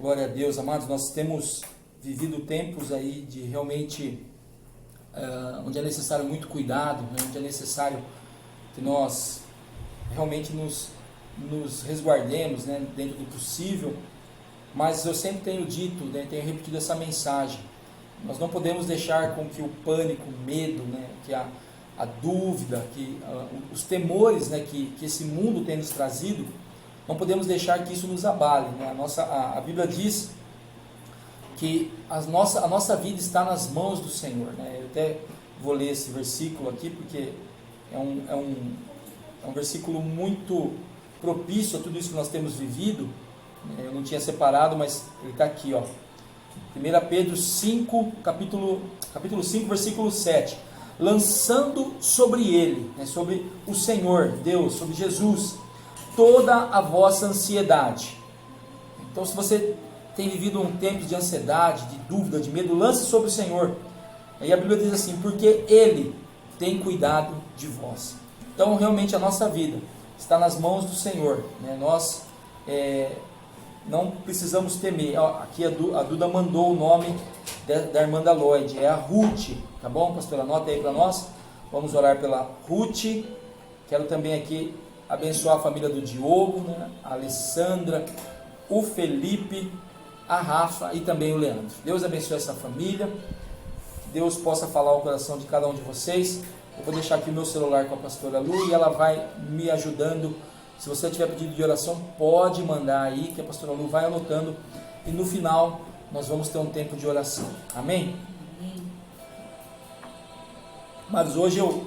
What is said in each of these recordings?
Glória a Deus, amados. Nós temos vivido tempos aí de realmente onde é necessário muito cuidado, né? Onde é necessário que nós realmente nos resguardemos, né? Dentro do possível. Mas eu sempre tenho dito, né? Tenho repetido essa mensagem. Nós não podemos deixar com que o pânico, o medo, né? Que a dúvida, que os temores, né? Que esse mundo tem nos trazido, não podemos deixar que isso nos abale, né? A Bíblia diz que a nossa vida está nas mãos do Senhor, né? Eu até vou ler esse versículo aqui, porque é um versículo muito propício a tudo isso que nós temos vivido. Eu não tinha separado, mas ele está aqui, ó. 1 Pedro 5, capítulo 5, versículo 7. Lançando sobre ele, né, sobre o Senhor, Deus, sobre Jesus, toda a vossa ansiedade. Então, se você tem vivido um tempo de ansiedade, de dúvida, de medo, lance sobre o Senhor. Aí a Bíblia diz assim: porque Ele tem cuidado de vós. Então, realmente, a nossa vida está nas mãos do Senhor, né? Nós não precisamos temer. Aqui a Duda mandou o nome da irmã da Lloyd, é a Ruth, tá bom, pastora? Anota aí para nós. Vamos orar pela Ruth. Quero também aqui abençoar a família do Diogo, né? A Alessandra, o Felipe, a Rafa e também o Leandro. Deus abençoe essa família. Que Deus possa falar ao coração de cada um de vocês. Eu vou deixar aqui o meu celular com a pastora Lu e ela vai me ajudando. Se você tiver pedido de oração, pode mandar aí, que a pastora Lu vai anotando. E no final, nós vamos ter um tempo de oração. Amém? Mas hoje eu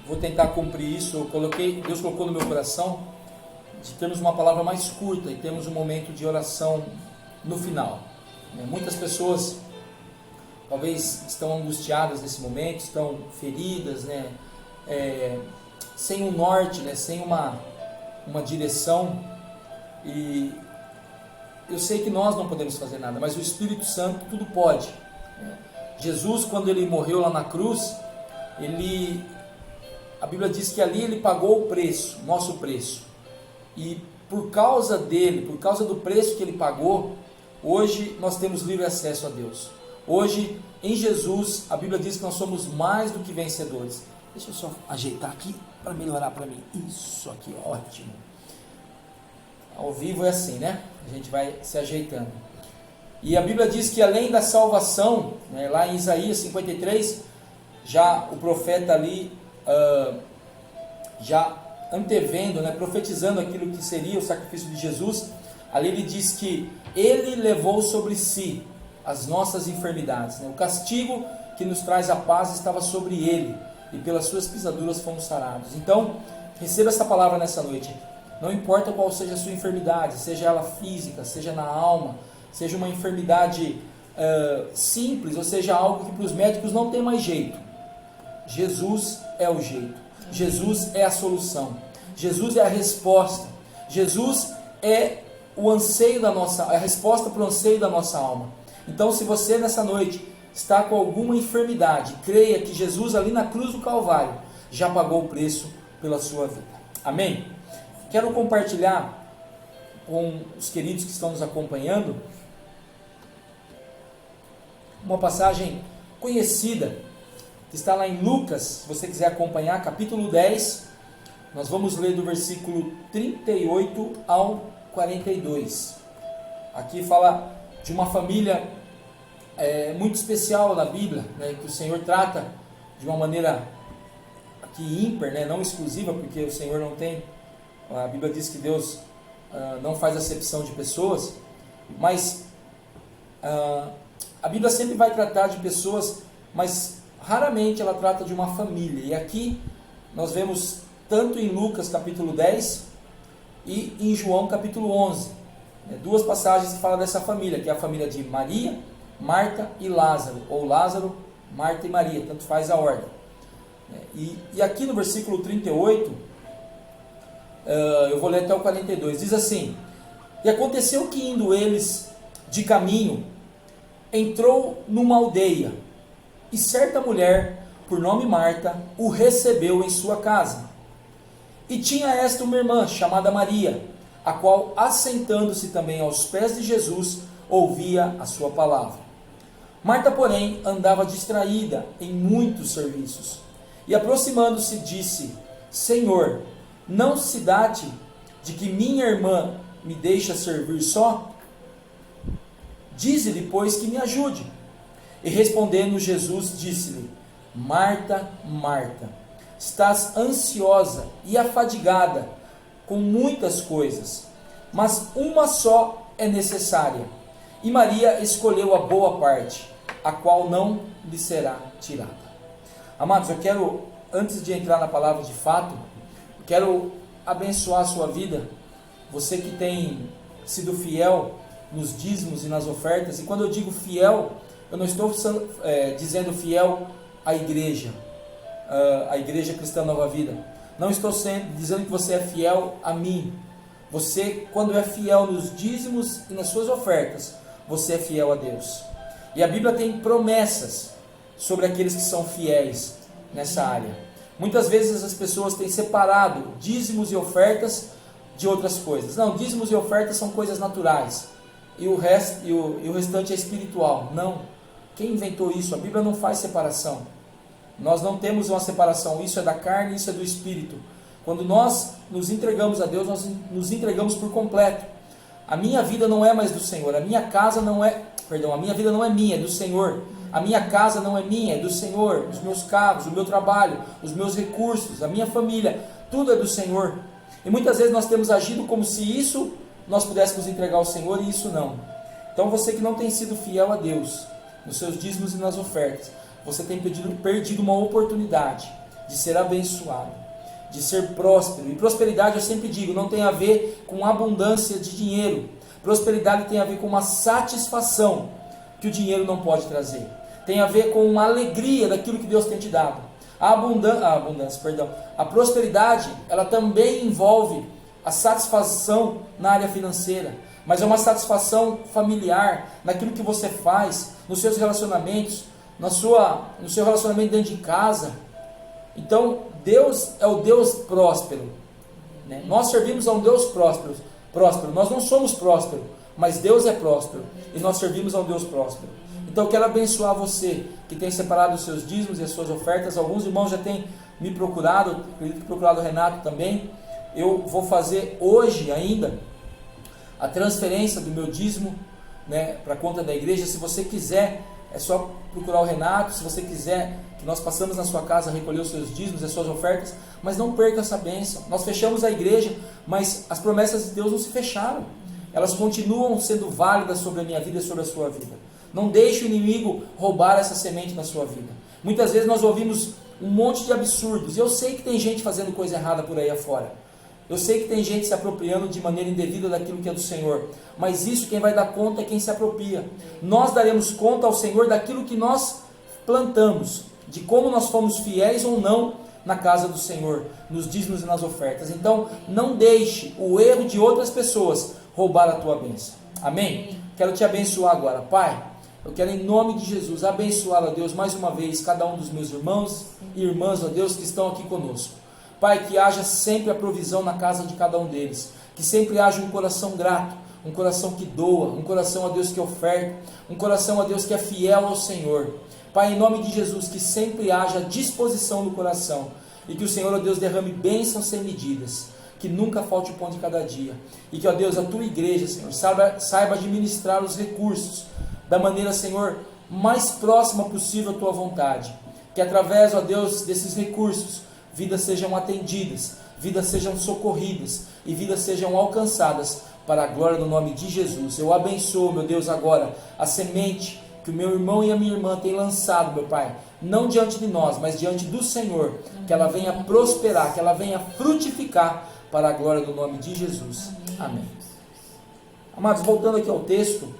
vou tentar cumprir isso. Deus colocou no meu coração de termos uma palavra mais curta e termos um momento de oração no final. Muitas pessoas talvez estão angustiadas nesse momento, estão feridas, né? Sem um norte, né? Sem uma direção. E eu sei que nós não podemos fazer nada, mas o Espírito Santo tudo pode. Jesus, quando ele morreu lá na cruz, a Bíblia diz que ali ele pagou o preço, nosso preço. E por causa dele, por causa do preço que ele pagou, hoje nós temos livre acesso a Deus. Hoje, em Jesus, a Bíblia diz que nós somos mais do que vencedores. Deixa eu só ajeitar aqui para melhorar para mim. Isso aqui, ótimo. Ao vivo é assim, né? A gente vai se ajeitando. E a Bíblia diz que além da salvação, né, lá em Isaías 53, já o profeta ali, já antevendo, né, profetizando aquilo que seria o sacrifício de Jesus, ali ele diz que ele levou sobre si as nossas enfermidades, né? O castigo que nos traz a paz estava sobre ele, e pelas suas pisaduras fomos sarados. Então, receba essa palavra nessa noite. Não importa qual seja a sua enfermidade, seja ela física, seja na alma, seja uma enfermidade simples, ou seja algo que para os médicos não tem mais jeito. Jesus é o jeito. Jesus é a solução. Jesus é a resposta. Jesus é o anseio da nossa, a resposta para o anseio da nossa alma. Então, se você nessa noite está com alguma enfermidade, creia que Jesus ali na cruz do Calvário já pagou o preço pela sua vida. Amém? Quero compartilhar com os queridos que estão nos acompanhando uma passagem conhecida que está lá em Lucas, se você quiser acompanhar, capítulo 10, nós vamos ler do versículo 38 ao 42. Aqui fala de uma família muito especial na Bíblia, né, que o Senhor trata de uma maneira aqui ímpar, né, não exclusiva, porque o Senhor não tem, a Bíblia diz que Deus não faz acepção de pessoas, mas a Bíblia sempre vai tratar de pessoas, mas raramente ela trata de uma família. E aqui nós vemos tanto em Lucas capítulo 10 e em João capítulo 11, né, duas passagens que falam dessa família, que é a família de Maria, Marta e Lázaro, ou Lázaro, Marta e Maria, tanto faz a ordem. E aqui no versículo 38, eu vou ler até o 42, diz assim: e aconteceu que indo eles de caminho, entrou numa aldeia, e certa mulher, por nome Marta, o recebeu em sua casa. E tinha esta uma irmã, chamada Maria, a qual, assentando-se também aos pés de Jesus, ouvia a sua palavra. Marta, porém, andava distraída em muitos serviços, e aproximando-se disse: Senhor, não se dá-te de que minha irmã me deixa servir só? Dize-lhe, pois, que me ajude. E respondendo Jesus, disse-lhe: Marta, Marta, estás ansiosa e afadigada com muitas coisas, mas uma só é necessária. E Maria escolheu a boa parte, a qual não lhe será tirada. Amados, eu quero, antes de entrar na palavra de fato, quero abençoar a sua vida. Você que tem sido fiel nos dízimos e nas ofertas. E quando eu digo fiel, eu não estou dizendo fiel à igreja, a Igreja Cristã Nova Vida. Não estou dizendo que você é fiel a mim. Você, quando é fiel nos dízimos e nas suas ofertas, você é fiel a Deus. E a Bíblia tem promessas sobre aqueles que são fiéis nessa área. Muitas vezes as pessoas têm separado dízimos e ofertas de outras coisas. Não, dízimos e ofertas são coisas naturais, e o restante é espiritual. Não. Quem inventou isso? A Bíblia não faz separação. Nós não temos uma separação. Isso é da carne, isso é do espírito. Quando nós nos entregamos a Deus, nós nos entregamos por completo. A minha vida não é mais do Senhor. A minha vida não é minha, é do Senhor. A minha casa não é minha, é do Senhor. Os meus carros, o meu trabalho, os meus recursos, a minha família, tudo é do Senhor. E muitas vezes nós temos agido como se isso nós pudéssemos entregar ao Senhor, e isso não. Então você que não tem sido fiel a Deus, nos seus dízimos e nas ofertas, você tem perdido uma oportunidade de ser abençoado, de ser próspero. E prosperidade, eu sempre digo, não tem a ver com abundância de dinheiro. Prosperidade tem a ver com uma satisfação que o dinheiro não pode trazer. Tem a ver com uma alegria daquilo que Deus tem te dado. A prosperidade, ela também envolve a satisfação na área financeira, mas é uma satisfação familiar, naquilo que você faz, nos seus relacionamentos, no seu relacionamento dentro de casa. Então, Deus é o Deus próspero, né? Nós servimos a um Deus próspero. Nós não somos prósperos, mas Deus é próspero, e nós servimos a um Deus próspero. Então eu quero abençoar você que tem separado os seus dízimos e as suas ofertas. Alguns irmãos já têm me procurado, acredito que procurado o Renato também. Eu vou fazer hoje ainda a transferência do meu dízimo, né, para a conta da igreja. Se você quiser, é só procurar o Renato. Se você quiser que nós passamos na sua casa a recolher os seus dízimos e as suas ofertas, mas não perca essa bênção. Nós fechamos a igreja, mas as promessas de Deus não se fecharam. Elas continuam sendo válidas sobre a minha vida e sobre a sua vida. Não deixe o inimigo roubar essa semente na sua vida. Muitas vezes nós ouvimos um monte de absurdos, e eu sei que tem gente fazendo coisa errada por aí afora. Eu sei que tem gente se apropriando de maneira indevida daquilo que é do Senhor, mas isso quem vai dar conta é quem se apropria. Nós daremos conta ao Senhor daquilo que nós plantamos, de como nós fomos fiéis ou não na casa do Senhor, nos dízimos e nas ofertas. Então, não deixe o erro de outras pessoas roubar a tua bênção. Amém? Quero te abençoar agora. Pai, eu quero em nome de Jesus abençoar, ó Deus, mais uma vez, cada um dos meus irmãos e irmãs, ó Deus, que estão aqui conosco. Pai, que haja sempre a provisão na casa de cada um deles, que sempre haja um coração grato, um coração que doa, um coração, ó Deus, que oferta, um coração, ó Deus, que é fiel ao Senhor. Pai, em nome de Jesus, que sempre haja disposição no coração, e que o Senhor, ó Deus, derrame bênçãos sem medidas, que nunca falte o pão de cada dia, e que, ó Deus, a tua igreja, Senhor, saiba administrar os recursos da maneira, Senhor, mais próxima possível à tua vontade, que através, ó Deus, desses recursos, vidas sejam atendidas, vidas sejam socorridas e vidas sejam alcançadas para a glória do nome de Jesus. Eu abençoo, meu Deus, agora a semente que o meu irmão e a minha irmã têm lançado, meu Pai, não diante de nós, mas diante do Senhor, que ela venha prosperar, que ela venha frutificar para a glória do nome de Jesus. Amém. Amados, voltando aqui ao texto,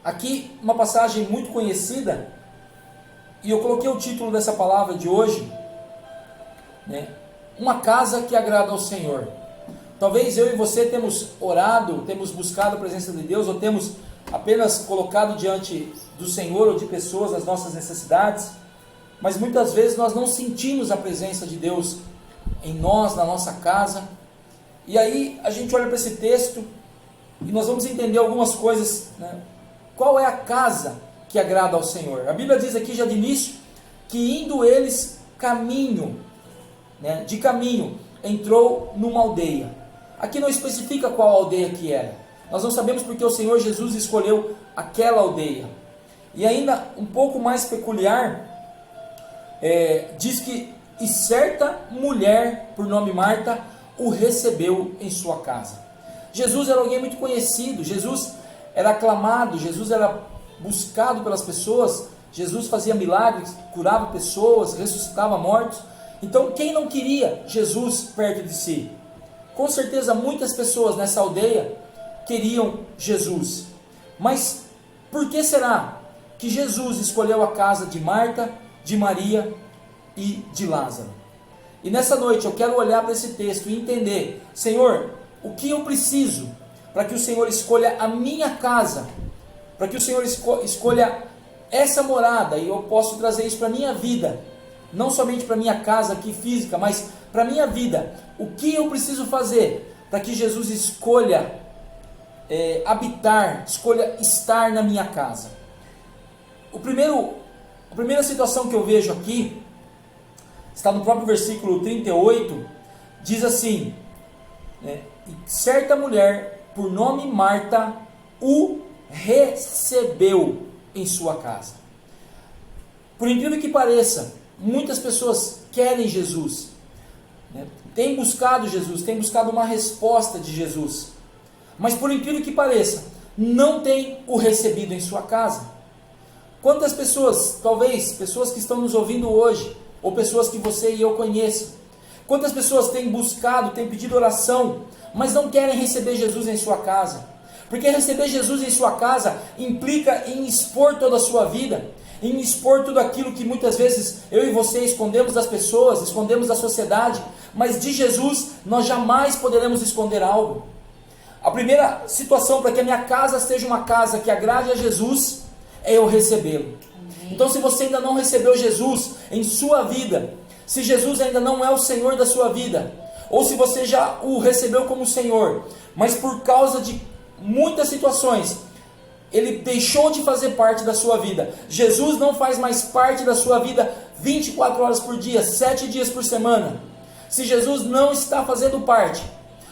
aqui uma passagem muito conhecida, e eu coloquei o título dessa palavra de hoje, né? Uma casa que agrada ao Senhor. Talvez eu e você temos orado, temos buscado a presença de Deus, ou temos apenas colocado diante do Senhor ou de pessoas as nossas necessidades, mas muitas vezes nós não sentimos a presença de Deus em nós, na nossa casa. E aí a gente olha para esse texto e nós vamos entender algumas coisas, né? Qual é a casa que agrada ao Senhor? A Bíblia diz aqui já de início que indo eles caminho, né, de caminho, entrou numa aldeia. Aqui não especifica qual aldeia que era. Nós não sabemos porque o Senhor Jesus escolheu aquela aldeia. E ainda um pouco mais peculiar, diz que e certa mulher, por nome Marta, o recebeu em sua casa. Jesus era alguém muito conhecido, Jesus era aclamado, Jesus era buscado pelas pessoas, Jesus fazia milagres, curava pessoas, ressuscitava mortos. Então quem não queria Jesus perto de si? Com certeza muitas pessoas nessa aldeia queriam Jesus. Mas por que será que Jesus escolheu a casa de Marta, de Maria e de Lázaro? E nessa noite eu quero olhar para esse texto e entender, Senhor, o que eu preciso para que o Senhor escolha a minha casa, para que o Senhor escolha essa morada, e eu posso trazer isso para a minha vida, não somente para a minha casa aqui física, mas para a minha vida. O que eu preciso fazer para que Jesus escolha habitar, escolha estar na minha casa? A primeira situação que eu vejo aqui, está no próprio versículo 38, diz assim, né, certa mulher, por nome Marta, o recebeu em sua casa. Por incrível que pareça, muitas pessoas querem Jesus, né, têm buscado Jesus, têm buscado uma resposta de Jesus, mas por incrível que pareça, não tem o recebido em sua casa. Quantas pessoas, talvez pessoas que estão nos ouvindo hoje, ou pessoas que você e eu conheçam, quantas pessoas têm buscado, têm pedido oração, mas não querem receber Jesus em sua casa? Porque receber Jesus em sua casa implica em expor toda a sua vida, em expor tudo aquilo que muitas vezes eu e você escondemos das pessoas, escondemos da sociedade, mas de Jesus nós jamais poderemos esconder algo. A primeira situação para que a minha casa seja uma casa que agrade a Jesus é eu recebê-lo. Então, se você ainda não recebeu Jesus em sua vida, se Jesus ainda não é o Senhor da sua vida, ou se você já o recebeu como Senhor, mas por causa de muitas situações, ele deixou de fazer parte da sua vida, Jesus não faz mais parte da sua vida 24 horas por dia, 7 dias por semana, se Jesus não está fazendo parte,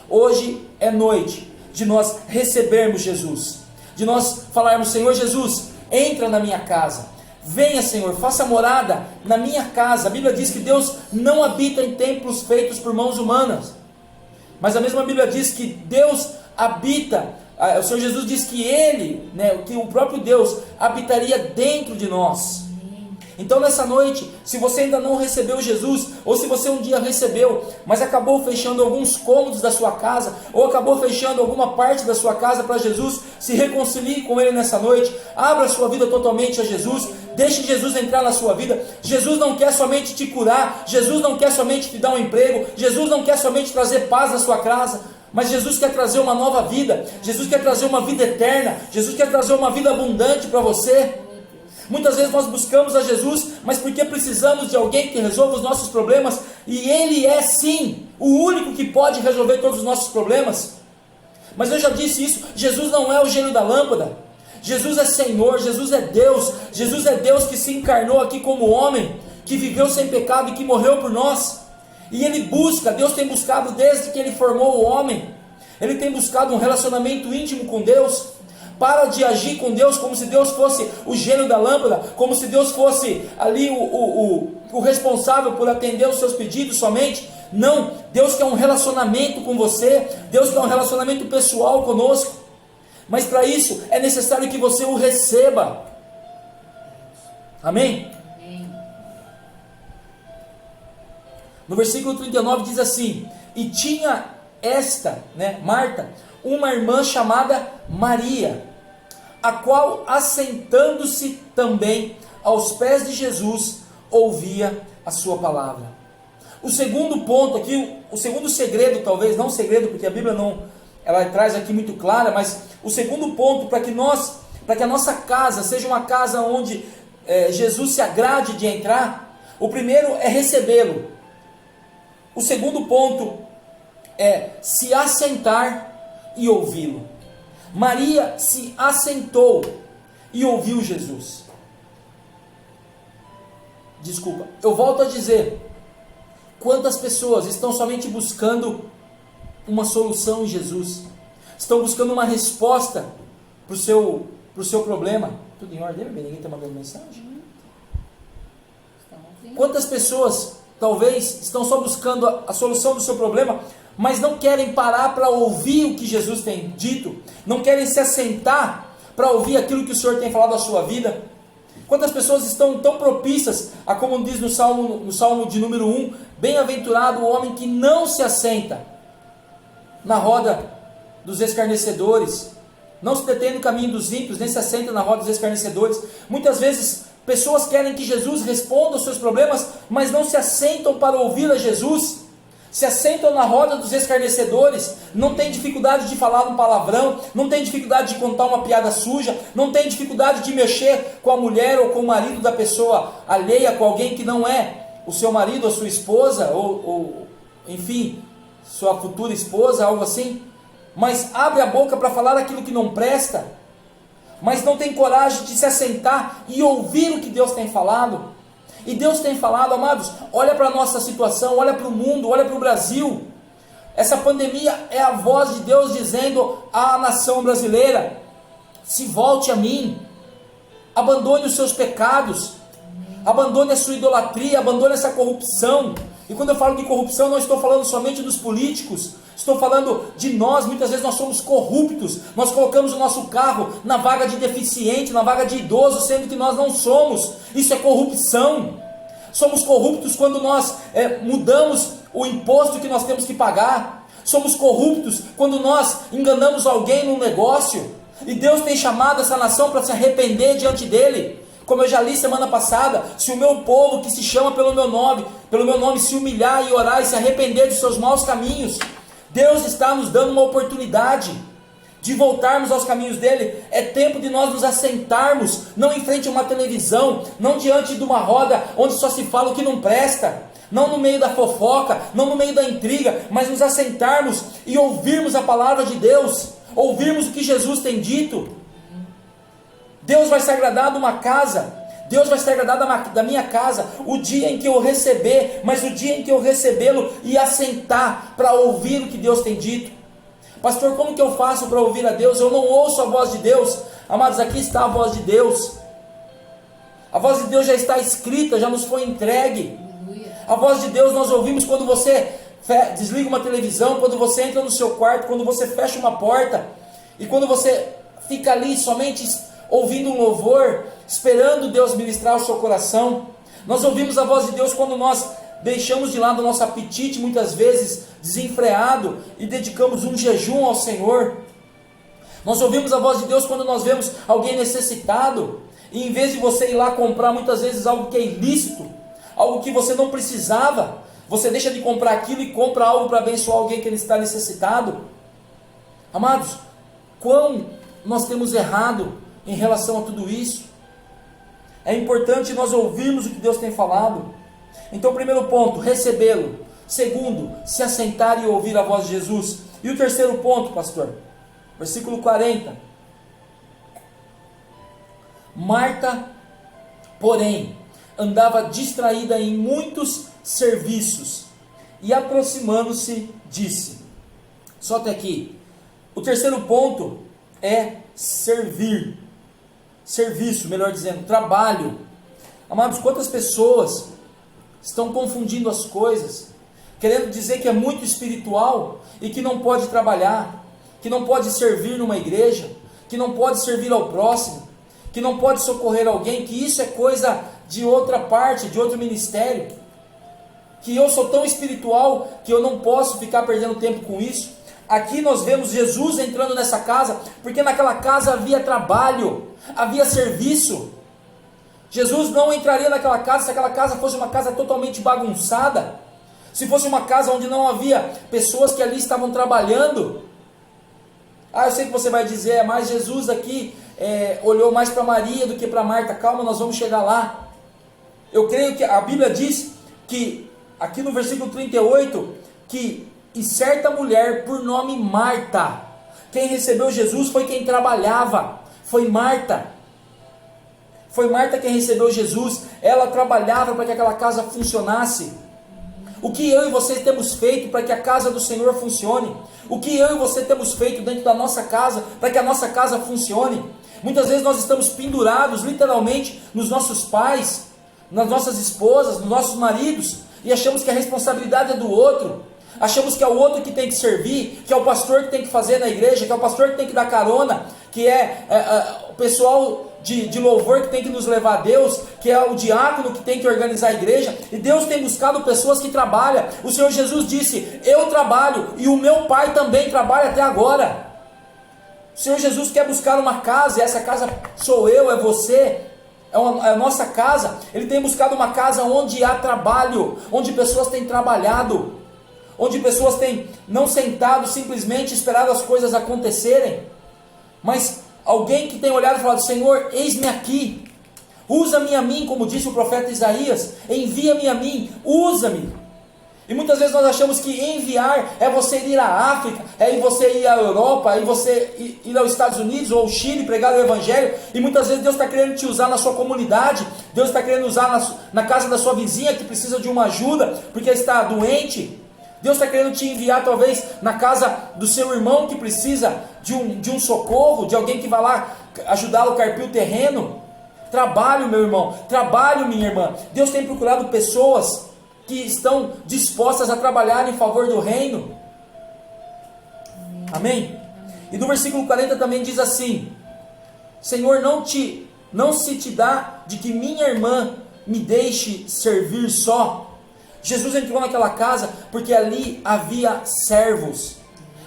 hoje é noite de nós recebermos Jesus, de nós falarmos, Senhor Jesus, entra na minha casa, venha, Senhor, faça morada na minha casa. A Bíblia diz que Deus não habita em templos feitos por mãos humanas, mas a mesma Bíblia diz que Deus habita, o Senhor Jesus diz que Ele, né, que o próprio Deus habitaria dentro de nós. Então nessa noite, se você ainda não recebeu Jesus, ou se você um dia recebeu, mas acabou fechando alguns cômodos da sua casa, ou acabou fechando alguma parte da sua casa para Jesus, se reconcilie com Ele nessa noite, abra a sua vida totalmente a Jesus, deixe Jesus entrar na sua vida. Jesus não quer somente te curar, Jesus não quer somente te dar um emprego, Jesus não quer somente trazer paz na sua casa, mas Jesus quer trazer uma nova vida, Jesus quer trazer uma vida eterna, Jesus quer trazer uma vida abundante para você. Muitas vezes nós buscamos a Jesus, mas porque precisamos de alguém que resolva os nossos problemas, e Ele é sim o único que pode resolver todos os nossos problemas. Mas eu já disse isso, Jesus não é o gênio da lâmpada, Jesus é Senhor, Jesus é Deus que se encarnou aqui como homem, que viveu sem pecado e que morreu por nós, e Ele busca, Deus tem buscado desde que Ele formou o homem, Ele tem buscado um relacionamento íntimo com Deus. Para de agir com Deus como se Deus fosse o gênio da lâmpada, como se Deus fosse ali o responsável por atender os seus pedidos somente. Não, Deus quer um relacionamento com você, Deus quer um relacionamento pessoal conosco, mas para isso é necessário que você o receba. Amém? No versículo 39 diz assim, e tinha esta, né, Marta, uma irmã chamada Maria, a qual, assentando-se também aos pés de Jesus, ouvia a sua palavra. O segundo ponto aqui, o segundo segredo, talvez, não segredo, porque a Bíblia não, ela traz aqui muito clara, mas o segundo ponto para que a nossa casa seja uma casa onde Jesus se agrade de entrar, O primeiro é recebê-lo. O segundo ponto é se assentar e ouvi-lo. Maria se assentou e ouviu Jesus. Desculpa, eu volto a dizer, quantas pessoas estão somente buscando uma solução em Jesus, estão buscando uma resposta para o seu problema? Tudo em ordem, bem? Ninguém está mandando mensagem? Quantas pessoas talvez estão só buscando a solução do seu problema, mas não querem parar para ouvir o que Jesus tem dito, não querem se assentar para ouvir aquilo que o Senhor tem falado à sua vida? Quantas pessoas estão tão propícias a, como diz no Salmo de número 1, bem-aventurado o homem que não se assenta na roda dos escarnecedores, não se detém no caminho dos ímpios, nem se assenta na roda dos escarnecedores. Muitas vezes pessoas querem que Jesus responda aos seus problemas, mas não se assentam para ouvir a Jesus, se assentam na roda dos escarnecedores, não tem dificuldade de falar um palavrão, não tem dificuldade de contar uma piada suja, não tem dificuldade de mexer com a mulher ou com o marido da pessoa alheia, com alguém que não é o seu marido ou sua esposa, ou enfim, sua futura esposa, algo assim, mas abre a boca para falar aquilo que não presta, mas não tem coragem de se assentar e ouvir o que Deus tem falado. E Deus tem falado, amados, olha para a nossa situação, olha para o mundo, olha para o Brasil. Essa pandemia é a voz de Deus dizendo à nação brasileira: se volte a mim, abandone os seus pecados, abandone a sua idolatria, abandone essa corrupção. E quando eu falo de corrupção, não estou falando somente dos políticos, estou falando de nós. Muitas vezes nós somos corruptos, nós colocamos o nosso carro na vaga de deficiente, na vaga de idoso, sendo que nós não somos. Isso é corrupção. Somos corruptos quando nós mudamos o imposto que nós temos que pagar. Somos corruptos quando nós enganamos alguém num negócio. E Deus tem chamado essa nação para se arrepender diante dele. Como eu já li semana passada, se o meu povo que se chama pelo meu nome se humilhar e orar e se arrepender dos seus maus caminhos, Deus está nos dando uma oportunidade de voltarmos aos caminhos dele. É tempo de nós nos assentarmos, não em frente a uma televisão, não diante de uma roda onde só se fala o que não presta, não no meio da fofoca, não no meio da intriga, mas nos assentarmos e ouvirmos a palavra de Deus, ouvirmos o que Jesus tem dito. Deus vai se agradar de uma casa, Deus vai se agradar da minha casa, o dia em que eu receber, mas o dia em que eu recebê-lo e assentar para ouvir o que Deus tem dito. Pastor, como que eu faço para ouvir a Deus? Eu não ouço a voz de Deus. Amados, aqui está a voz de Deus. A voz de Deus já está escrita, já nos foi entregue. A voz de Deus nós ouvimos quando você desliga uma televisão, quando você entra no seu quarto, quando você fecha uma porta, e quando você fica ali somente ouvindo um louvor, esperando Deus ministrar o seu coração. Nós ouvimos a voz de Deus quando nós deixamos de lado o nosso apetite, muitas vezes desenfreado, e dedicamos um jejum ao Senhor. Nós ouvimos a voz de Deus quando nós vemos alguém necessitado, e em vez de você ir lá comprar muitas vezes algo que é ilícito, algo que você não precisava, você deixa de comprar aquilo e compra algo para abençoar alguém que ele está necessitado. Amados, quão nós temos errado em relação a tudo isso. É importante nós ouvirmos o que Deus tem falado. Então, primeiro ponto, recebê-lo. Segundo, se assentar e ouvir a voz de Jesus. E o terceiro ponto, pastor, versículo 40. Marta, porém, andava distraída em muitos serviços, e aproximando-se, disse. Só até aqui. O terceiro ponto é servir. Serviço, melhor dizendo, trabalho. Amados, quantas pessoas estão confundindo as coisas, querendo dizer que é muito espiritual e que não pode trabalhar, que não pode servir numa igreja, que não pode servir ao próximo, que não pode socorrer alguém, que isso é coisa de outra parte, de outro ministério, que eu sou tão espiritual que eu não posso ficar perdendo tempo com isso. Aqui nós vemos Jesus entrando nessa casa, porque naquela casa havia trabalho, havia serviço. Jesus não entraria naquela casa se aquela casa fosse uma casa totalmente bagunçada, se fosse uma casa onde não havia pessoas que ali estavam trabalhando. Eu sei que você vai dizer, mas Jesus aqui olhou mais para Maria do que para Marta. Calma, nós vamos chegar lá. eu creio que a Bíblia diz que, aqui no versículo 38, que, e certa mulher por nome Marta, quem recebeu Jesus foi quem trabalhava, foi Marta. Foi Marta quem recebeu Jesus, ela trabalhava para que aquela casa funcionasse. O que eu e você temos feito para que a casa do Senhor funcione? O que eu e você temos feito dentro da nossa casa para que a nossa casa funcione? Muitas vezes nós estamos pendurados literalmente nos nossos pais, nas nossas esposas, nos nossos maridos, e achamos que a responsabilidade é do outro. Achamos que é o outro que tem que servir, que é o pastor que tem que fazer na igreja, que é o pastor que tem que dar carona, que é o pessoal de louvor que tem que nos levar a Deus, que é o diácono que tem que organizar a igreja. E Deus tem buscado pessoas que trabalham. O Senhor Jesus disse: eu trabalho e o meu Pai também trabalha até agora. O Senhor Jesus quer buscar uma casa, e essa casa sou eu, é você, é a nossa casa. Ele tem buscado uma casa onde há trabalho, onde pessoas têm trabalhado, onde pessoas têm não sentado simplesmente esperado as coisas acontecerem, mas alguém que tem olhado e falado: Senhor, eis-me aqui, usa-me a mim, como disse o profeta Isaías, envia-me a mim, usa-me. E muitas vezes nós achamos que enviar é você ir à África, é você ir à Europa, é você ir aos Estados Unidos ou ao Chile, pregar o Evangelho. E muitas vezes Deus está querendo te usar na sua comunidade, Deus está querendo usar na casa da sua vizinha que precisa de uma ajuda porque está doente. Deus está querendo te enviar talvez na casa do seu irmão que precisa de um socorro, de alguém que vai lá ajudá-lo a carpir o terreno. Trabalho, meu irmão, trabalho, minha irmã. Deus tem procurado pessoas que estão dispostas a trabalhar em favor do reino. Amém? E no versículo 40 também diz assim: Senhor, não se te dá de que minha irmã me deixe servir só. Jesus entrou naquela casa porque ali havia servos.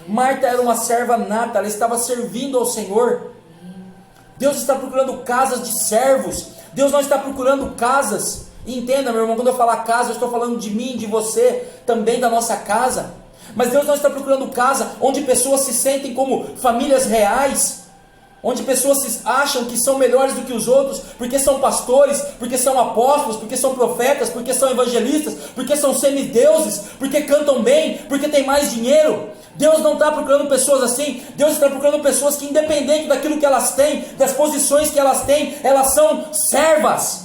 Marta era uma serva nata, ela estava servindo ao Senhor. Deus está procurando casas de servos. Deus não está procurando casas. E entenda, meu irmão, quando eu falar casa, eu estou falando de mim, de você, também da nossa casa. Mas Deus não está procurando casa onde pessoas se sentem como famílias reais, onde pessoas acham que são melhores do que os outros, porque são pastores, porque são apóstolos, porque são profetas, porque são evangelistas, porque são semideuses, porque cantam bem, porque tem mais dinheiro. Deus não está procurando pessoas assim. Deus está procurando pessoas que, independente daquilo que elas têm, das posições que elas têm, elas são servas.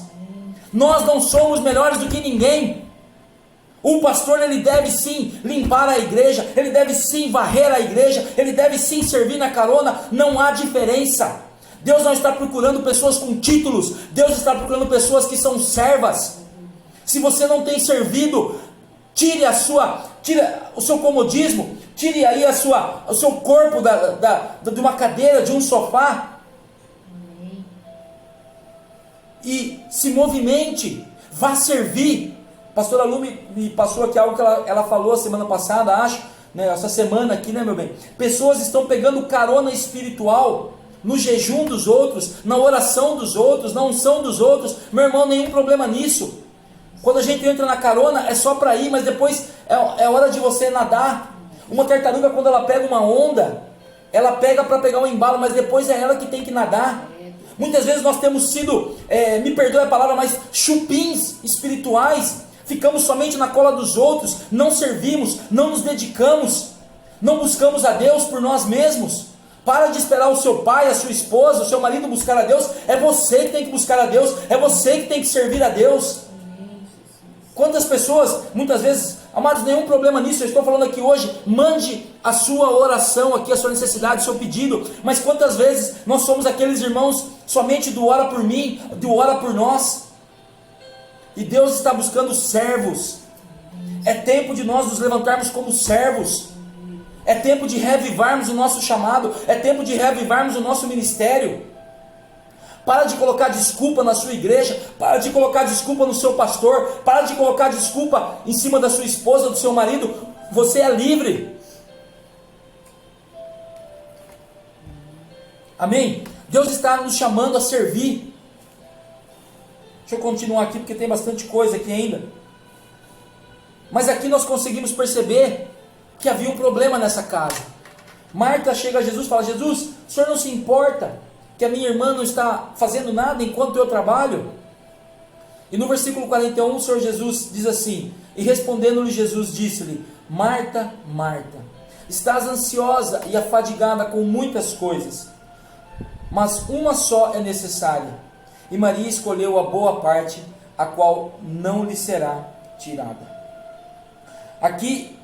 Nós não somos melhores do que ninguém. O pastor, ele deve sim limpar a igreja, ele deve sim varrer a igreja, ele deve sim servir na carona, não há diferença. Deus não está procurando pessoas com títulos, Deus está procurando pessoas que são servas. Se você não tem servido, tire o seu comodismo, tire aí o seu corpo de uma cadeira, de um sofá, e se movimente, vá servir. A pastora Lu me passou aqui algo que ela falou semana passada, acho, né, essa semana aqui, né, meu bem? Pessoas estão pegando carona espiritual no jejum dos outros, na oração dos outros, na unção dos outros. Meu irmão, nenhum problema nisso. Quando a gente entra na carona, é só para ir, mas depois é hora de você nadar. Uma tartaruga, quando ela pega uma onda, ela pega para pegar um embalo, mas depois é ela que tem que nadar. Muitas vezes nós temos sido, me perdoe a palavra, mas chupins espirituais. Ficamos somente na cola dos outros, não servimos, não nos dedicamos, não buscamos a Deus por nós mesmos. Para de esperar o seu pai, a sua esposa, o seu marido buscar a Deus. É você que tem que buscar a Deus, é você que tem que servir a Deus. Quantas pessoas, muitas vezes, amados, nenhum problema nisso, eu estou falando aqui hoje, mande a sua oração aqui, a sua necessidade, o seu pedido, mas quantas vezes nós somos aqueles irmãos somente do ora por mim, do ora por nós? E Deus está buscando servos. É tempo de nós nos levantarmos como servos. É tempo de reavivarmos o nosso chamado, é tempo de reavivarmos o nosso ministério. Para de colocar desculpa na sua igreja, para de colocar desculpa no seu pastor, para de colocar desculpa em cima da sua esposa, do seu marido. Você é livre. Amém? Deus está nos chamando a servir. Deixa eu continuar aqui porque tem bastante coisa aqui ainda. Mas aqui nós conseguimos perceber que havia um problema nessa casa. Marta chega a Jesus e fala: Jesus, o senhor não se importa que a minha irmã não está fazendo nada enquanto eu trabalho? E no versículo 41 o Senhor Jesus diz assim: e respondendo-lhe Jesus disse-lhe: Marta, Marta, estás ansiosa e afadigada com muitas coisas, mas uma só é necessária, e Maria escolheu a boa parte, a qual não lhe será tirada. Aqui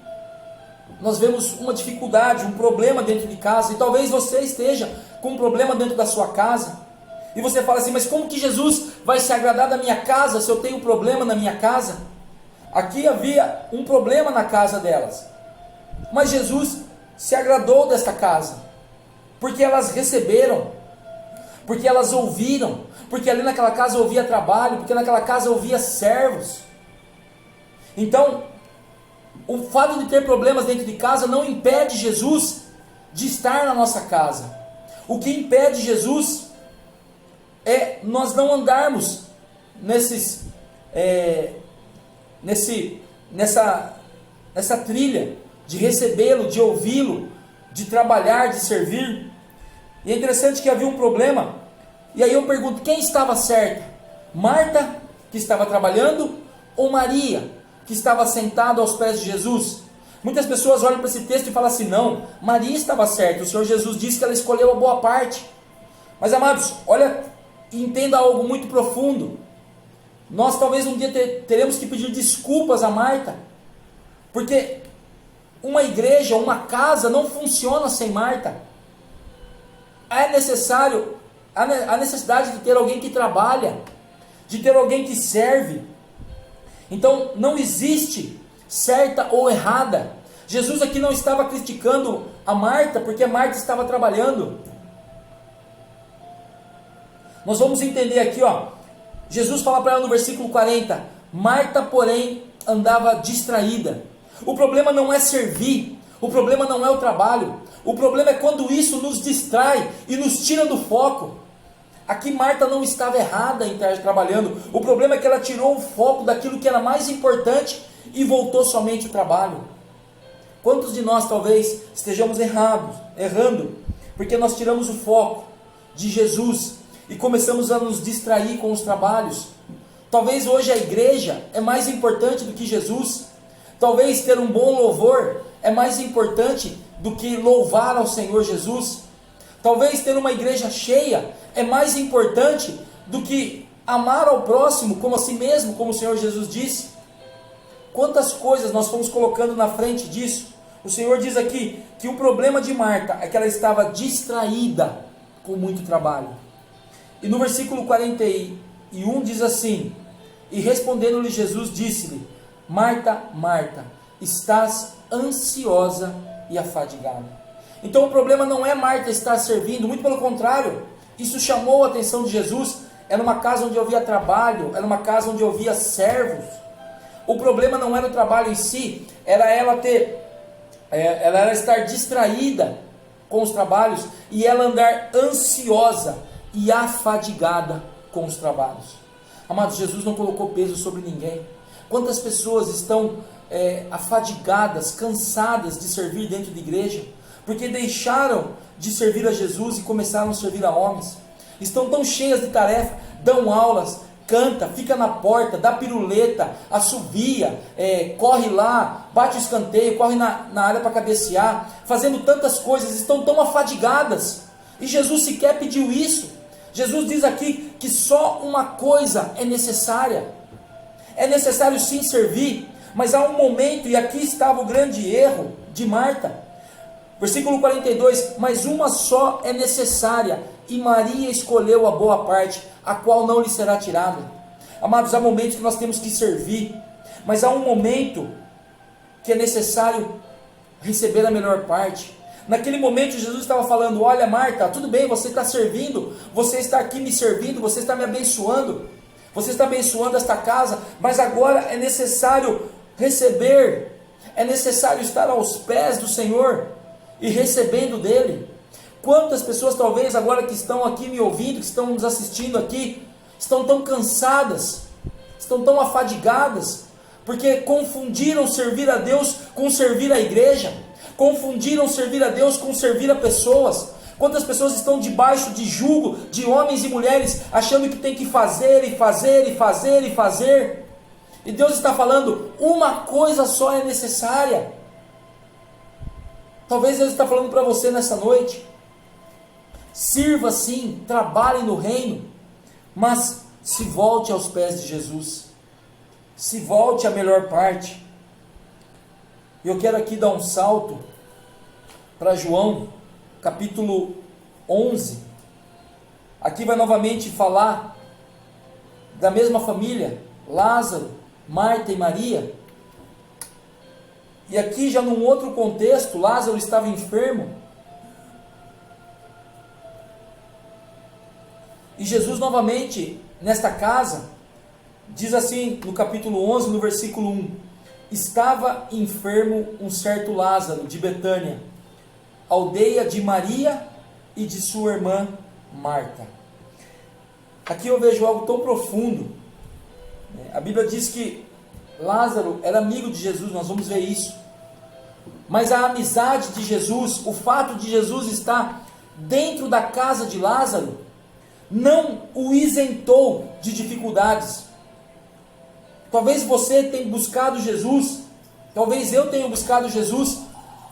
nós vemos uma dificuldade, um problema dentro de casa, e talvez você esteja com um problema dentro da sua casa, e você fala assim: mas como que Jesus vai se agradar da minha casa se eu tenho um problema na minha casa? Aqui havia um problema na casa delas, mas Jesus se agradou desta casa, porque elas receberam, porque elas ouviram, porque ali naquela casa havia trabalho, porque naquela casa havia servos. Então, o fato de ter problemas dentro de casa não impede Jesus de estar na nossa casa. O que impede Jesus é nós não andarmos nessa trilha de recebê-lo, de ouvi-lo, de trabalhar, de servir. E é interessante que havia um problema. E aí eu pergunto: quem estava certa? Marta, que estava trabalhando, ou Maria, que estava sentada aos pés de Jesus? Muitas pessoas olham para esse texto e falam assim: não, Maria estava certa, o Senhor Jesus disse que ela escolheu a boa parte. Mas amados, olha e entenda algo muito profundo. Nós talvez um dia teremos que pedir desculpas a Marta, porque uma igreja, uma casa não funciona sem Marta. É necessário, a necessidade de ter alguém que trabalha, de ter alguém que serve. Então não existe certa ou errada. Jesus aqui não estava criticando a Marta, porque Marta estava trabalhando. Nós vamos entender aqui, Jesus fala para ela no versículo 40, Marta, porém, andava distraída. O problema não é servir, o problema não é o trabalho, o problema é quando isso nos distrai e nos tira do foco. Aqui Marta não estava errada em estar trabalhando, o problema é que ela tirou o foco daquilo que era mais importante e voltou somente ao trabalho. Quantos de nós talvez estejamos errando, porque nós tiramos o foco de Jesus e começamos a nos distrair com os trabalhos? Talvez hoje a igreja é mais importante do que Jesus. Talvez ter um bom louvor é mais importante do que louvar ao Senhor Jesus. Talvez ter uma igreja cheia é mais importante do que amar ao próximo como a si mesmo, como o Senhor Jesus disse. Quantas coisas nós fomos colocando na frente disso? O Senhor diz aqui que o problema de Marta é que ela estava distraída com muito trabalho. E no versículo 41 diz assim: e respondendo-lhe Jesus disse-lhe: Marta, Marta, estás ansiosa e afadigada. Então o problema não é Marta estar servindo, muito pelo contrário, isso chamou a atenção de Jesus. Era uma casa onde havia trabalho, era uma casa onde havia servos. O problema não era o trabalho em si, era ela estar distraída com os trabalhos e ela andar ansiosa e afadigada com os trabalhos. Amados, Jesus não colocou peso sobre ninguém. Quantas pessoas estão afadigadas, cansadas de servir dentro de igreja, porque deixaram de servir a Jesus e começaram a servir a homens. Estão tão cheias de tarefa, dão aulas, canta, fica na porta, dá piruleta, assovia, corre lá, bate o escanteio, corre na área para cabecear, fazendo tantas coisas, estão tão afadigadas. E Jesus sequer pediu isso. Jesus diz aqui que só uma coisa é necessária. É necessário sim servir, mas há um momento, e aqui estava o grande erro de Marta. Versículo 42, mas uma só é necessária, e Maria escolheu a boa parte, a qual não lhe será tirada. Amados, há momentos que nós temos que servir, mas há um momento que é necessário receber a melhor parte. Naquele momento Jesus estava falando: olha Marta, tudo bem, você está servindo, você está aqui me servindo, você está me abençoando, você está abençoando esta casa, mas agora é necessário receber, é necessário estar aos pés do Senhor e recebendo dele. Quantas pessoas talvez agora que estão aqui me ouvindo, que estão nos assistindo aqui, estão tão cansadas, estão tão afadigadas, porque confundiram servir a Deus com servir a igreja, confundiram servir a Deus com servir a pessoas, Quantas pessoas estão debaixo de jugo de homens e mulheres, achando que tem que fazer e fazer e fazer e fazer. E Deus está falando, uma coisa só é necessária. Talvez Deus está falando para você nessa noite. Sirva sim, trabalhe no reino, mas se volte aos pés de Jesus. Se volte à melhor parte. Eu quero aqui dar um salto para João, capítulo 11. Aqui vai novamente falar da mesma família, Lázaro, Marta e Maria. E aqui já num outro contexto, Lázaro estava enfermo. E Jesus novamente, nesta casa, diz assim no capítulo 11, no versículo 1: estava enfermo um certo Lázaro de Betânia, aldeia de Maria e de sua irmã Marta. Aqui eu vejo algo tão profundo. A Bíblia diz que Lázaro era amigo de Jesus, nós vamos ver isso. Mas a amizade de Jesus, o fato de Jesus estar dentro da casa de Lázaro, não o isentou de dificuldades. Talvez você tenha buscado Jesus, talvez eu tenha buscado Jesus,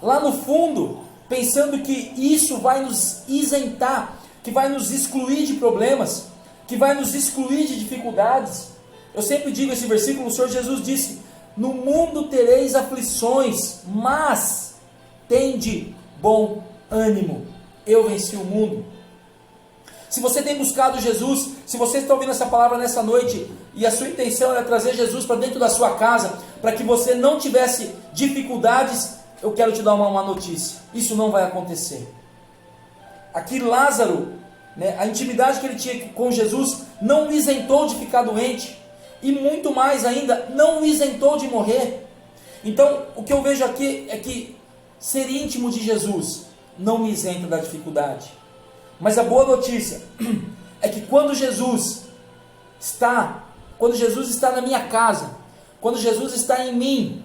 lá no fundo, pensando que isso vai nos isentar, que vai nos excluir de problemas, que vai nos excluir de dificuldades. Eu sempre digo esse versículo, o Senhor Jesus disse: no mundo tereis aflições, mas tende bom ânimo, eu venci o mundo. Se você tem buscado Jesus, se você está ouvindo essa palavra nessa noite, e a sua intenção era trazer Jesus para dentro da sua casa, para que você não tivesse dificuldades, eu quero te dar uma notícia: isso não vai acontecer. Aqui Lázaro, a intimidade que ele tinha com Jesus, não o isentou de ficar doente, e muito mais ainda, não o isentou de morrer. Então, o que eu vejo aqui é que ser íntimo de Jesus não me isenta da dificuldade. Mas a boa notícia é que quando Jesus está na minha casa, quando Jesus está em mim,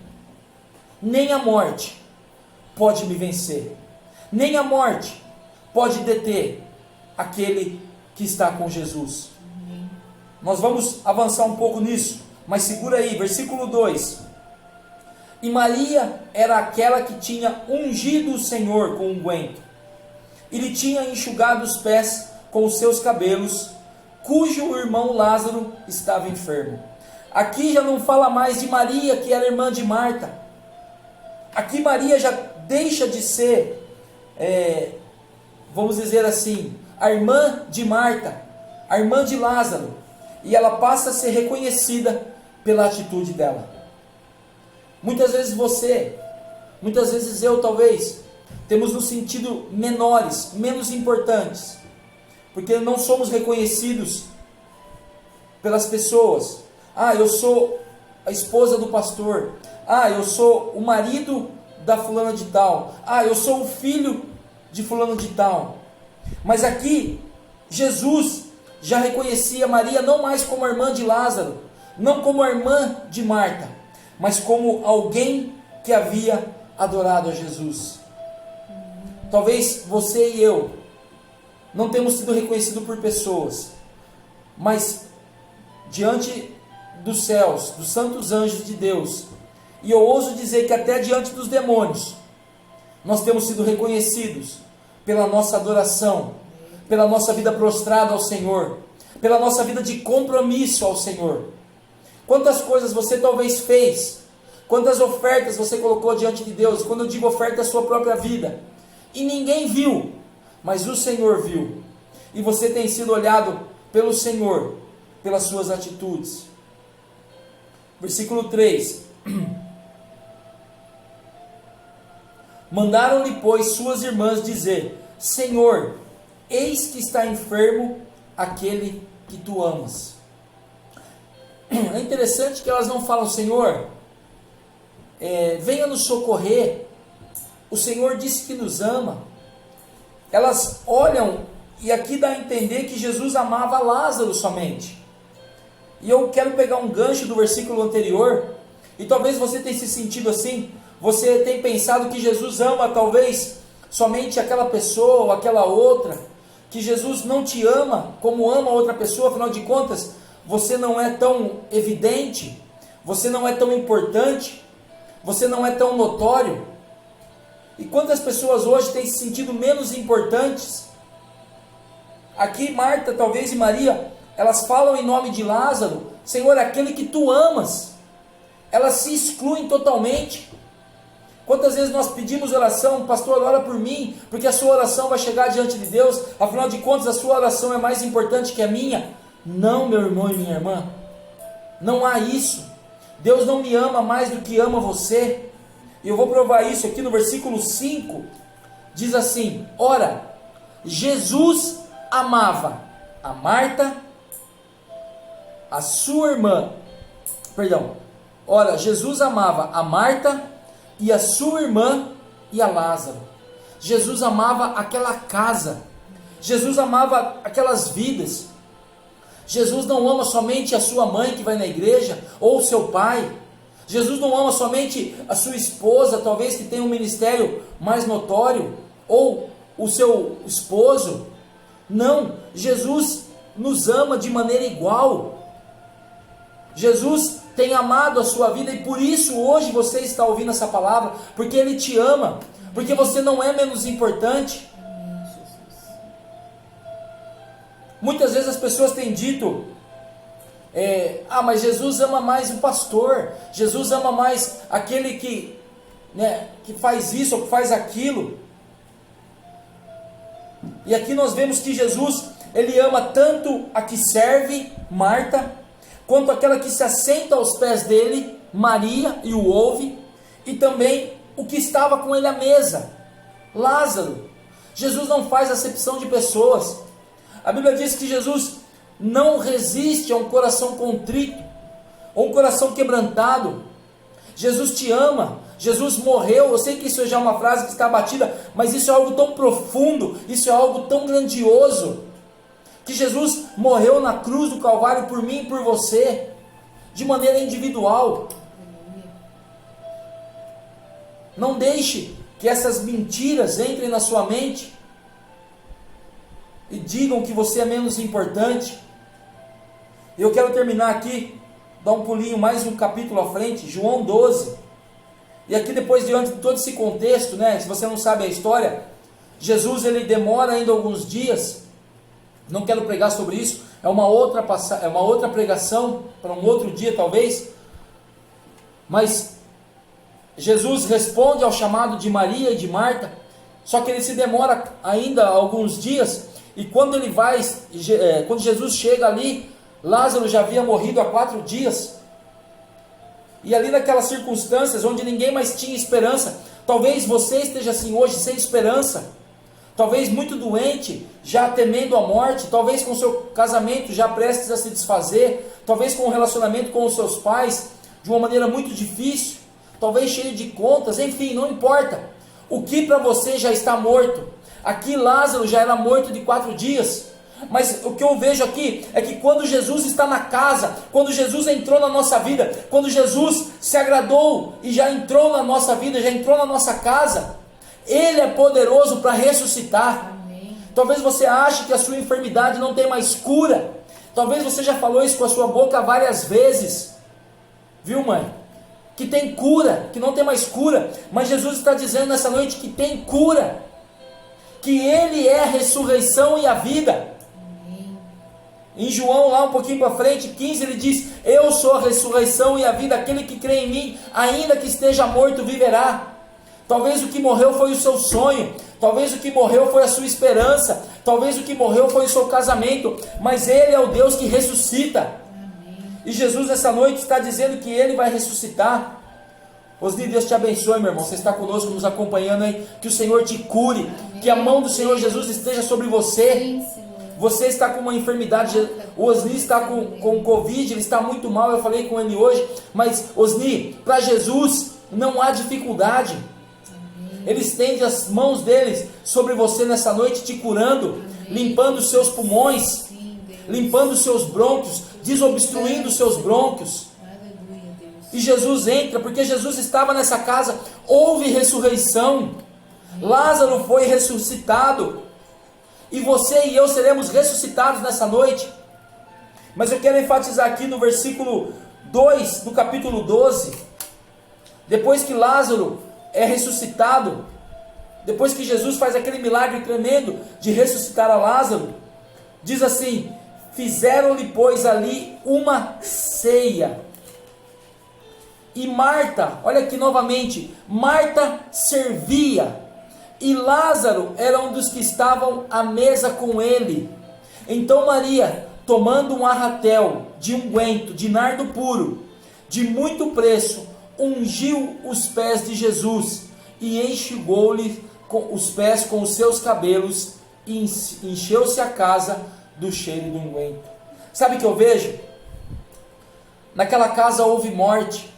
nem a morte pode me vencer, nem a morte pode deter aquele que está com Jesus. Nós vamos avançar um pouco nisso, mas segura aí, versículo 2. E Maria era aquela que tinha ungido o Senhor com unguento, e lhe tinha enxugado os pés com os seus cabelos, cujo irmão Lázaro estava enfermo. Aqui já não fala mais de Maria, que era irmã de Marta. Aqui Maria já deixa de ser, vamos dizer assim, a irmã de Marta, a irmã de Lázaro, e ela passa a ser reconhecida pela atitude dela. Muitas vezes você, muitas vezes eu talvez, temos nos sentido menores, menos importantes, porque não somos reconhecidos pelas pessoas. Eu sou a esposa do pastor. Eu sou o marido da fulana de tal. Eu sou o filho de fulano de tal. Mas aqui, Jesus já reconhecia Maria não mais como a irmã de Lázaro, não como a irmã de Marta, mas como alguém que havia adorado a Jesus. Talvez você e eu não temos sido reconhecidos por pessoas, mas diante dos céus, dos santos anjos de Deus, e eu ouso dizer que até diante dos demônios, nós temos sido reconhecidos pela nossa adoração, pela nossa vida prostrada ao Senhor, pela nossa vida de compromisso ao Senhor. Quantas coisas você talvez fez, quantas ofertas você colocou diante de Deus. Quando eu digo oferta, é a sua própria vida, e ninguém viu, mas o Senhor viu, e você tem sido olhado pelo Senhor, pelas suas atitudes. Versículo 3. Mandaram-lhe, pois, suas irmãs dizer: Senhor, eis que está enfermo aquele que tu amas. É interessante que elas não falam: Senhor, venha nos socorrer, o Senhor disse que nos ama. Elas olham, e aqui dá a entender que Jesus amava Lázaro somente. E eu quero pegar um gancho do versículo anterior, e talvez você tenha se sentido assim, você tem pensado que Jesus ama talvez somente aquela pessoa ou aquela outra, que Jesus não te ama como ama outra pessoa, afinal de contas, você não é tão evidente, você não é tão importante, você não é tão notório. E quantas pessoas hoje têm se sentido menos importantes? Aqui Marta, talvez, e Maria, elas falam em nome de Lázaro, Senhor, aquele que tu amas. Elas se excluem totalmente. Quantas vezes nós pedimos oração, pastor, ora por mim, porque a sua oração vai chegar diante de Deus, afinal de contas a sua oração é mais importante que a minha. Não, meu irmão e minha irmã, não há isso. Deus não me ama mais do que ama você. E eu vou provar isso aqui no versículo 5, diz assim: ora, Jesus amava a Marta, a sua irmã, ora, Jesus amava a Marta, e a sua irmã e a Lázaro. Jesus amava aquela casa, Jesus amava aquelas vidas. Jesus não ama somente a sua mãe que vai na igreja, ou o seu pai. Jesus não ama somente a sua esposa, talvez que tenha um ministério mais notório, ou o seu esposo. Não, Jesus nos ama de maneira igual. Jesus tem amado a sua vida, e por isso hoje você está ouvindo essa palavra, porque Ele te ama, porque você não é menos importante. Muitas vezes as pessoas têm dito, mas Jesus ama mais o pastor, Jesus ama mais aquele que faz isso ou que faz aquilo. E aqui nós vemos que Jesus, Ele ama tanto a que serve, Marta, quanto aquela que se assenta aos pés dele, Maria, e o ouve, e também o que estava com ele à mesa, Lázaro. Jesus não faz acepção de pessoas. A Bíblia diz que Jesus não resiste a um coração contrito, ou um coração quebrantado. Jesus te ama, Jesus morreu. Eu sei que isso já é uma frase que está batida, mas isso é algo tão profundo, isso é algo tão grandioso, que Jesus morreu na cruz do Calvário por mim e por você, de maneira individual. Não deixe que essas mentiras entrem na sua mente e digam que você é menos importante. Eu quero terminar aqui, dar um pulinho mais um capítulo à frente, João 12. E aqui depois, diante de todo esse contexto, se você não sabe a história, Jesus ele demora ainda alguns dias. Não quero pregar sobre isso, é uma outra pregação, para um outro dia talvez. Mas Jesus responde ao chamado de Maria e de Marta, só que ele se demora ainda alguns dias, e quando Jesus chega ali, Lázaro já havia morrido há 4 dias, e ali naquelas circunstâncias, onde ninguém mais tinha esperança, talvez você esteja assim hoje, sem esperança, talvez muito doente, já temendo a morte, talvez com seu casamento já prestes a se desfazer, talvez com um relacionamento com os seus pais de uma maneira muito difícil, talvez cheio de contas, enfim, não importa. O que para você já está morto. Aqui Lázaro já era morto de 4 dias. Mas o que eu vejo aqui é que quando Jesus está na casa, quando Jesus entrou na nossa vida, quando Jesus se agradou e já entrou na nossa vida, já entrou na nossa casa, Ele é poderoso para ressuscitar. Amém. Talvez você ache que a sua enfermidade não tem mais cura. Talvez você já falou isso com a sua boca várias vezes. Viu, mãe? Que tem cura, que não tem mais cura. Mas Jesus está dizendo nessa noite que tem cura. Que Ele é a ressurreição e a vida. Amém. Em João, lá um pouquinho para frente, 15, ele diz: eu sou a ressurreição e a vida. Aquele que crê em mim, ainda que esteja morto, viverá. Talvez o que morreu foi o seu sonho, talvez o que morreu foi a sua esperança, talvez o que morreu foi o seu casamento, mas Ele é o Deus que ressuscita. Amém. E Jesus nessa noite está dizendo que Ele vai ressuscitar. Osni, Deus te abençoe, meu irmão, você está conosco, nos acompanhando aí, que o Senhor te cure. Amém. Que a mão do Senhor Jesus esteja sobre você. Sim, você está com uma enfermidade, o Osni está com Covid, ele está muito mal, eu falei com ele hoje, mas Osni, para Jesus não há dificuldade. Ele estende as mãos deles sobre você nessa noite, te curando, amém, limpando os seus pulmões, sim, limpando os seus brônquios, desobstruindo os seus brônquios. Aleluia, Deus. E Jesus entra, porque Jesus estava nessa casa, houve ressurreição. Lázaro foi ressuscitado, e você e eu seremos ressuscitados nessa noite. Mas eu quero enfatizar aqui no versículo 2 do capítulo 12, depois que Lázaro é ressuscitado, depois que Jesus faz aquele milagre tremendo de ressuscitar a Lázaro, diz assim: fizeram-lhe, pois, ali uma ceia. E Marta, olha aqui novamente, Marta servia, e Lázaro era um dos que estavam à mesa com ele. Então Maria, tomando um arratel de unguento de nardo puro, de muito preço, ungiu os pés de Jesus, e enxugou-lhe os pés com os seus cabelos, e encheu-se a casa do cheiro do unguento. Sabe o que eu vejo? Naquela casa houve morte.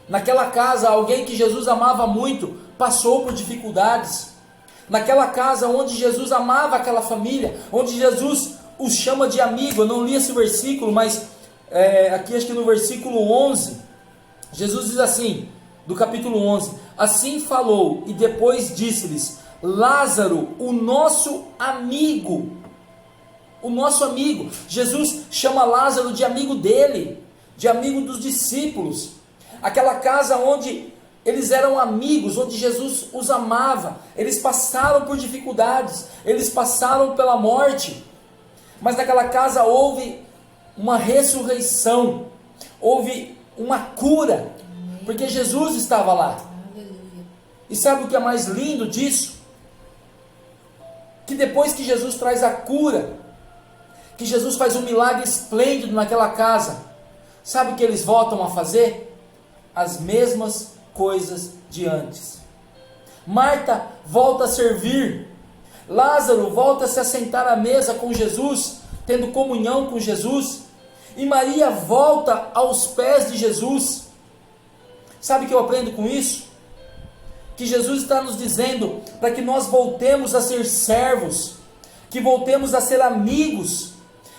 Naquela casa, alguém que Jesus amava muito passou por dificuldades. Naquela casa onde Jesus amava aquela família, onde Jesus os chama de amigo. Eu não li esse versículo, mas aqui acho que no versículo 11, Jesus diz assim, do capítulo 11: assim falou, e depois disse-lhes: Lázaro, o nosso amigo. O nosso amigo. Jesus chama Lázaro de amigo dele, de amigo dos discípulos. Aquela casa onde eles eram amigos, onde Jesus os amava. Eles passaram por dificuldades, eles passaram pela morte, mas naquela casa houve uma ressurreição, houve uma cura, porque Jesus estava lá. E sabe o que é mais lindo disso? Que depois que Jesus traz a cura, que Jesus faz um milagre esplêndido naquela casa, sabe o que eles voltam a fazer? As mesmas coisas de antes. Marta volta a servir, Lázaro volta a se assentar à mesa com Jesus, tendo comunhão com Jesus, e Maria volta aos pés de Jesus. Sabe o que eu aprendo com isso? Que Jesus está nos dizendo para que nós voltemos a ser servos, que voltemos a ser amigos,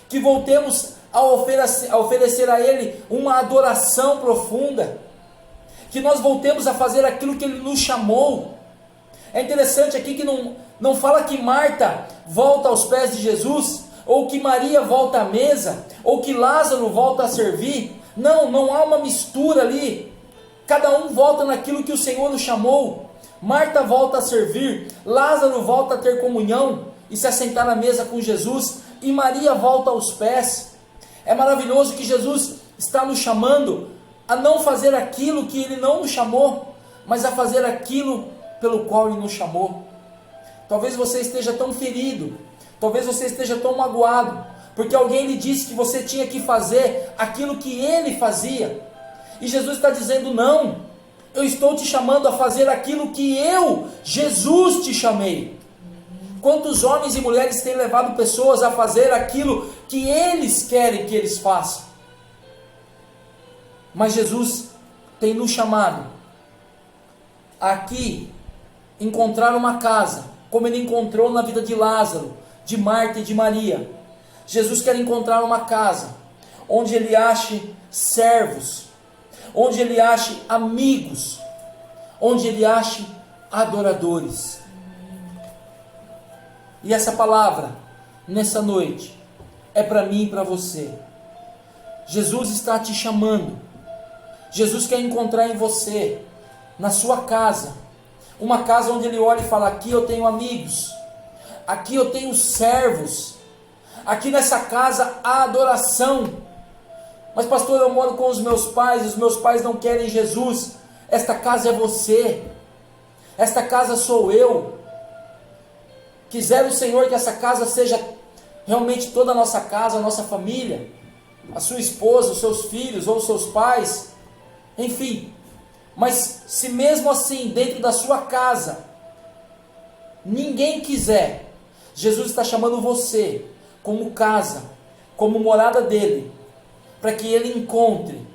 que voltemos a oferecer a Ele uma adoração profunda, que nós voltemos a fazer aquilo que Ele nos chamou. É interessante aqui que não fala que Marta volta aos pés de Jesus, ou que Maria volta à mesa, ou que Lázaro volta a servir. Não há uma mistura ali. Cada um volta naquilo que o Senhor nos chamou. Marta volta a servir, Lázaro volta a ter comunhão e se assentar na mesa com Jesus, e Maria volta aos pés. É maravilhoso que Jesus está nos chamando a não fazer aquilo que Ele não nos chamou, mas a fazer aquilo pelo qual Ele nos chamou. Talvez você esteja tão ferido, talvez você esteja tão magoado, porque alguém lhe disse que você tinha que fazer aquilo que Ele fazia, e Jesus está dizendo: não, eu estou te chamando a fazer aquilo que eu, Jesus, te chamei. Quantos homens e mulheres têm levado pessoas a fazer aquilo que eles querem que eles façam? Mas Jesus tem nos chamado aqui encontrar uma casa, como Ele encontrou na vida de Lázaro, de Marta e de Maria. Jesus quer encontrar uma casa onde Ele ache servos, onde Ele ache amigos, onde Ele ache adoradores. E essa palavra, nessa noite, é para mim e para você. Jesus está te chamando. Jesus quer encontrar em você, na sua casa, uma casa onde Ele olha e fala: aqui eu tenho amigos, aqui eu tenho servos, aqui nessa casa há adoração. Mas pastor, eu moro com os meus pais não querem Jesus. Esta casa é você, esta casa sou eu. Quiser o Senhor que essa casa seja realmente toda a nossa casa, a nossa família, a sua esposa, os seus filhos ou os seus pais, enfim, mas se mesmo assim dentro da sua casa ninguém quiser, Jesus está chamando você como casa, como morada dele, para que ele encontre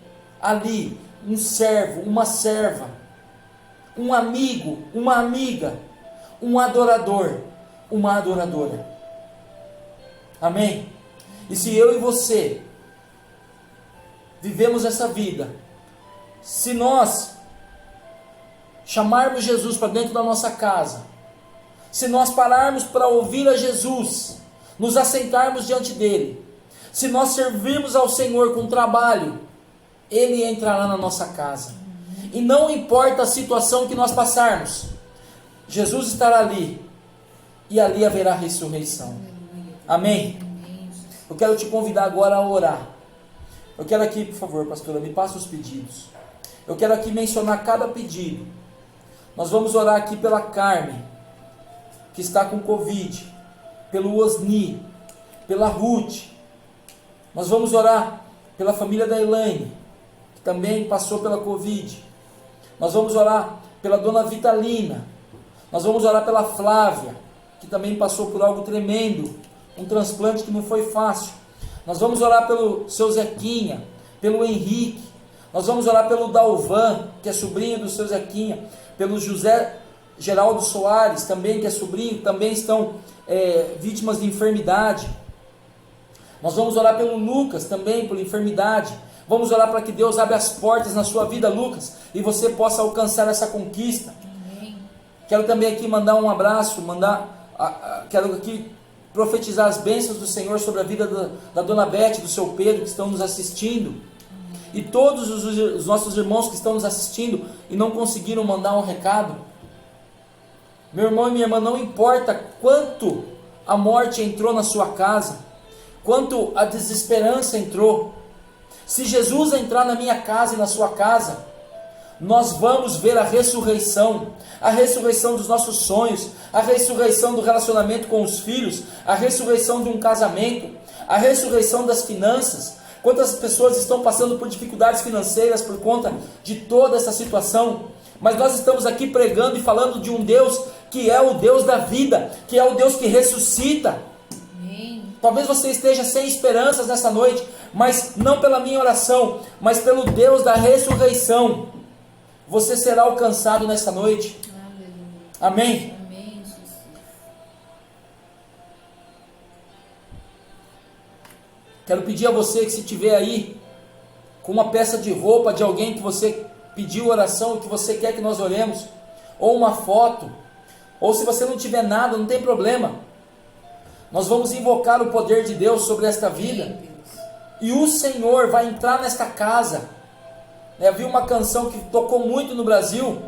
ali um servo, uma serva, um amigo, uma amiga, um adorador, uma adoradora. Amém? E se eu e você vivemos essa vida, se nós chamarmos Jesus para dentro da nossa casa, se nós pararmos para ouvir a Jesus, nos assentarmos diante dele, se nós servirmos ao Senhor com trabalho, ele entrará na nossa casa. E não importa a situação que nós passarmos, Jesus estará ali, e ali haverá ressurreição. Amém? Eu quero te convidar agora a orar. Eu quero aqui, por favor, pastora, me passa os pedidos. Eu quero aqui mencionar cada pedido. Nós vamos orar aqui pela Carmen, que está com Covid, pelo Osni, pela Ruth. Nós vamos orar pela família da Elaine, que também passou pela Covid. Nós vamos orar pela dona Vitalina. Nós vamos orar pela Flávia, que também passou por algo tremendo, um transplante que não foi fácil. Nós vamos orar pelo seu Zequinha, pelo Henrique. Nós vamos orar pelo Dalvan, que é sobrinho do seu Zequinha, pelo José Geraldo Soares, também, que é sobrinho, também estão vítimas de enfermidade. Nós vamos orar pelo Lucas, também, por enfermidade. Vamos orar para que Deus abra as portas na sua vida, Lucas, e você possa alcançar essa conquista. Amém. Quero também aqui mandar um abraço, quero aqui profetizar as bênçãos do Senhor sobre a vida da dona Beth, do seu Pedro, que estão nos assistindo. E todos os nossos irmãos que estão nos assistindo e não conseguiram mandar um recado. Meu irmão e minha irmã, não importa quanto a morte entrou na sua casa, quanto a desesperança entrou, se Jesus entrar na minha casa e na sua casa, nós vamos ver a ressurreição dos nossos sonhos, a ressurreição do relacionamento com os filhos, a ressurreição de um casamento, a ressurreição das finanças. Quantas pessoas estão passando por dificuldades financeiras por conta de toda essa situação? Mas nós estamos aqui pregando e falando de um Deus que é o Deus da vida, que é o Deus que ressuscita. Amém. Talvez você esteja sem esperanças nessa noite, mas não pela minha oração, mas pelo Deus da ressurreição. Você será alcançado nessa noite. Amém. Amém. Quero pedir a você que, se tiver aí com uma peça de roupa de alguém que você pediu oração e que você quer que nós oremos, ou uma foto, ou se você não tiver nada, não tem problema. Nós vamos invocar o poder de Deus sobre esta vida, e o Senhor vai entrar nesta casa. Havia uma canção que tocou muito no Brasil,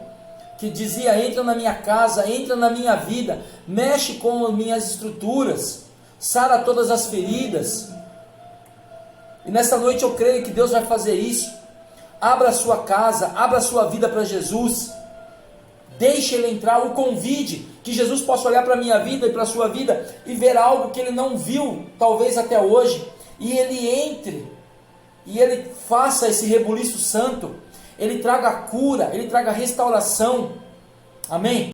que dizia: entra na minha casa, entra na minha vida, mexe com as minhas estruturas, sara todas as feridas. E nessa noite eu creio que Deus vai fazer isso. Abra a sua casa, abra a sua vida para Jesus, deixe Ele entrar, o convide, que Jesus possa olhar para a minha vida e para a sua vida e ver algo que Ele não viu, talvez até hoje, e Ele entre, e Ele faça esse rebuliço santo, Ele traga cura, Ele traga restauração. Amém?